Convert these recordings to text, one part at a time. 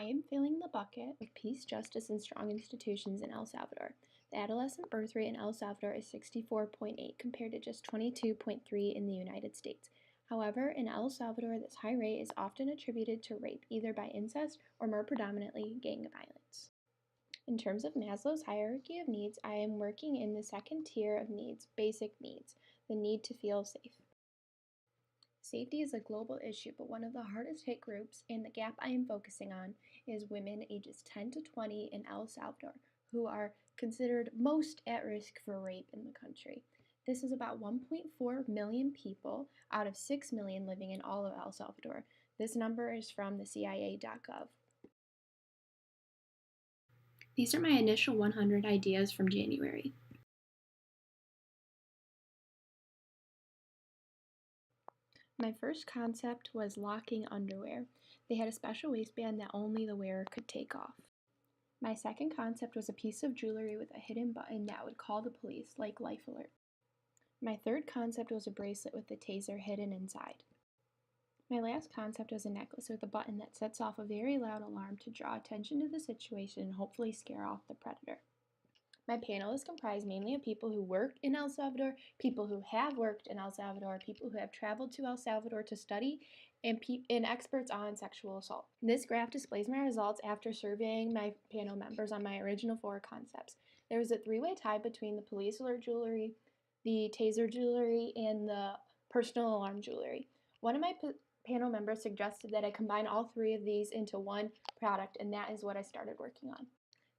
I am filling the bucket of peace, justice, and strong institutions in El Salvador. The adolescent birth rate in El Salvador is 64.8 compared to just 22.3 in the United States. However, in El Salvador, this high rate is often attributed to rape, either by incest or more predominantly gang violence. In terms of Maslow's hierarchy of needs, I am working in the second tier of needs, basic needs, the need to feel safe. Safety is a global issue, but one of the hardest hit groups, and the gap I am focusing on, is women ages 10 to 20 in El Salvador, who are considered most at risk for rape in the country. This is about 1.4 million people out of 6 million living in all of El Salvador. This number is from the CIA.gov. These are my initial 100 ideas from January. My first concept was locking underwear. They had a special waistband that only the wearer could take off. My second concept was a piece of jewelry with a hidden button that would call the police, like Life Alert. My third concept was a bracelet with the taser hidden inside. My last concept was a necklace with a button that sets off a very loud alarm to draw attention to the situation and hopefully scare off the predator. My panel is comprised mainly of people who work in El Salvador, people who have worked in El Salvador, people who have traveled to El Salvador to study, and experts on sexual assault. This graph displays my results after surveying my panel members on my original 4 concepts. There was a 3-way tie between the police alert jewelry, the taser jewelry, and the personal alarm jewelry. One of my panel members suggested that I combine all 3 of these into one product, and that is what I started working on.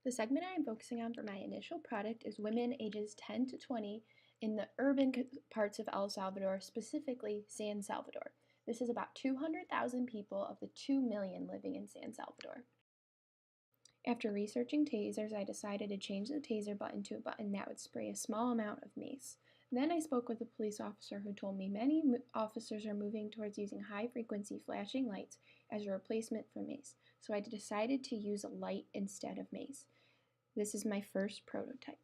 The segment I am focusing on for my initial product is women ages 10 to 20 in the urban parts of El Salvador, specifically San Salvador. This is about 200,000 people of the 2 million living in San Salvador. After researching tasers, I decided to change the taser button to a button that would spray a small amount of mace. Then I spoke with a police officer who told me many officers are moving towards using high-frequency flashing lights as a replacement for mace, so I decided to use a light instead of mace. This is my first prototype.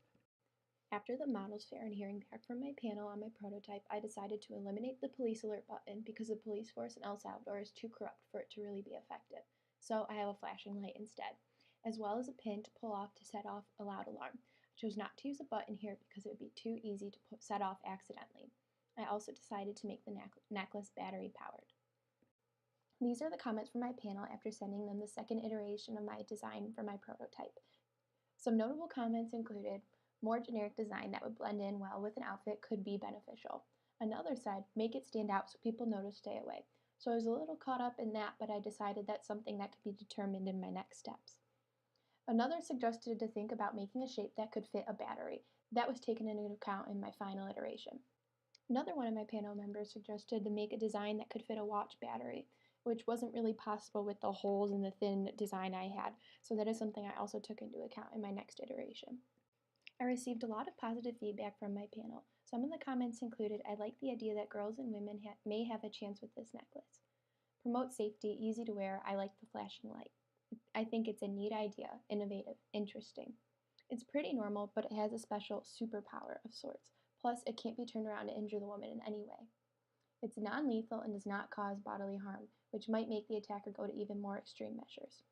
After the models fair and hearing back from my panel on my prototype, I decided to eliminate the police alert button because the police force in El Salvador is too corrupt for it to really be effective. So I have a flashing light instead, as well as a pin to pull off to set off a loud alarm. I chose not to use a button here because it would be too easy to set off accidentally. I also decided to make the necklace battery powered. These are the comments from my panel after sending them the second iteration of my design for my prototype. Some notable comments included, more generic design that would blend in well with an outfit could be beneficial. Another said, make it stand out so people know to stay away. So I was a little caught up in that, but I decided that's something that could be determined in my next steps. Another suggested to think about making a shape that could fit a battery. That was taken into account in my final iteration. Another one of my panel members suggested to make a design that could fit a watch battery, which wasn't really possible with the holes in the thin design I had, so that is something I also took into account in my next iteration. I received a lot of positive feedback from my panel. Some of the comments included, I like the idea that girls and women may have a chance with this necklace. Promote safety, easy to wear, I like the flashing light. I think it's a neat idea, innovative, interesting. It's pretty normal, but it has a special superpower of sorts. Plus, it can't be turned around to injure the woman in any way. It's non-lethal and does not cause bodily harm, which might make the attacker go to even more extreme measures.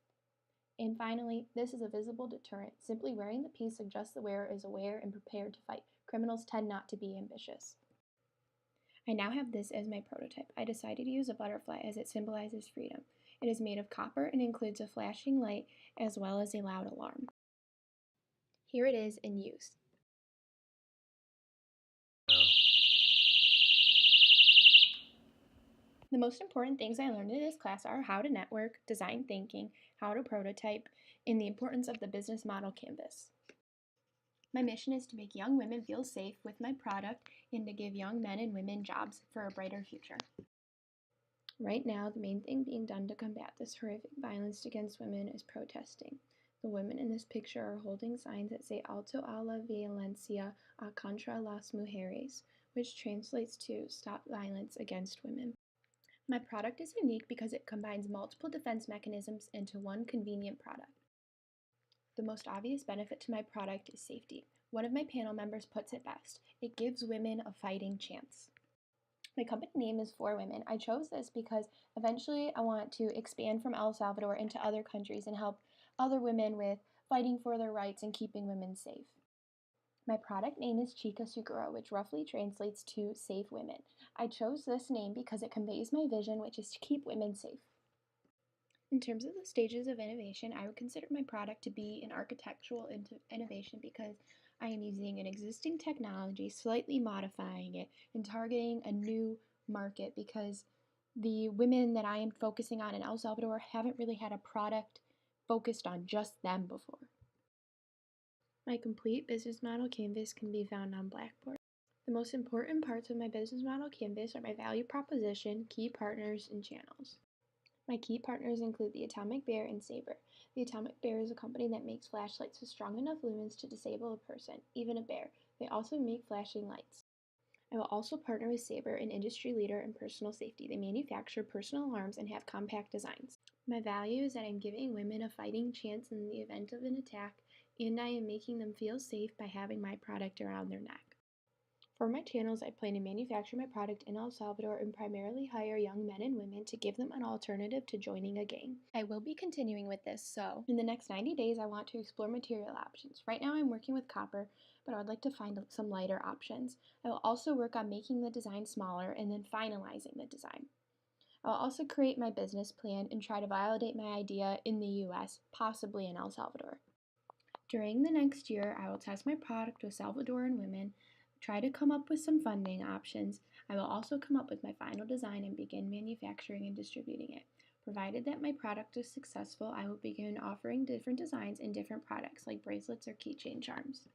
And finally, this is a visible deterrent. Simply wearing the piece suggests the wearer is aware and prepared to fight. Criminals tend not to be ambitious. I now have this as my prototype. I decided to use a butterfly as it symbolizes freedom. It is made of copper and includes a flashing light as well as a loud alarm. Here it is in use. The most important things I learned in this class are how to network, design thinking, how to prototype, and the importance of the business model canvas. My mission is to make young women feel safe with my product and to give young men and women jobs for a brighter future. Right now, the main thing being done to combat this horrific violence against women is protesting. The women in this picture are holding signs that say Alto a la violencia contra las mujeres, which translates to Stop Violence Against Women. My product is unique because it combines multiple defense mechanisms into one convenient product. The most obvious benefit to my product is safety. One of my panel members puts it best. It gives women a fighting chance. My company name is For Women. I chose this because eventually I want to expand from El Salvador into other countries and help other women with fighting for their rights and keeping women safe. My product name is Chica, which roughly translates to Save Women. I chose this name because it conveys my vision, which is to keep women safe. In terms of the stages of innovation, I would consider my product to be an architectural innovation because I am using an existing technology, slightly modifying it, and targeting a new market because the women that I am focusing on in El Salvador haven't really had a product focused on just them before. My complete business model canvas can be found on Blackboard. The most important parts of my business model canvas are my value proposition, key partners, and channels. My key partners include the Atomic Bear and Sabre. The Atomic Bear is a company that makes flashlights with strong enough lumens to disable a person, even a bear. They also make flashing lights. I will also partner with Sabre, an industry leader in personal safety. They manufacture personal alarms and have compact designs. My value is that I'm giving women a fighting chance in the event of an attack, and I am making them feel safe by having my product around their neck. For my channels, I plan to manufacture my product in El Salvador and primarily hire young men and women to give them an alternative to joining a gang. I will be continuing with this, so in the next 90 days, I want to explore material options. Right now, I'm working with copper, but I would like to find some lighter options. I will also work on making the design smaller and then finalizing the design. I will also create my business plan and try to validate my idea in the US, possibly in El Salvador. During the next year, I will test my product with Salvadoran women, try to come up with some funding options. I will also come up with my final design and begin manufacturing and distributing it. Provided that my product is successful, I will begin offering different designs and different products like bracelets or keychain charms.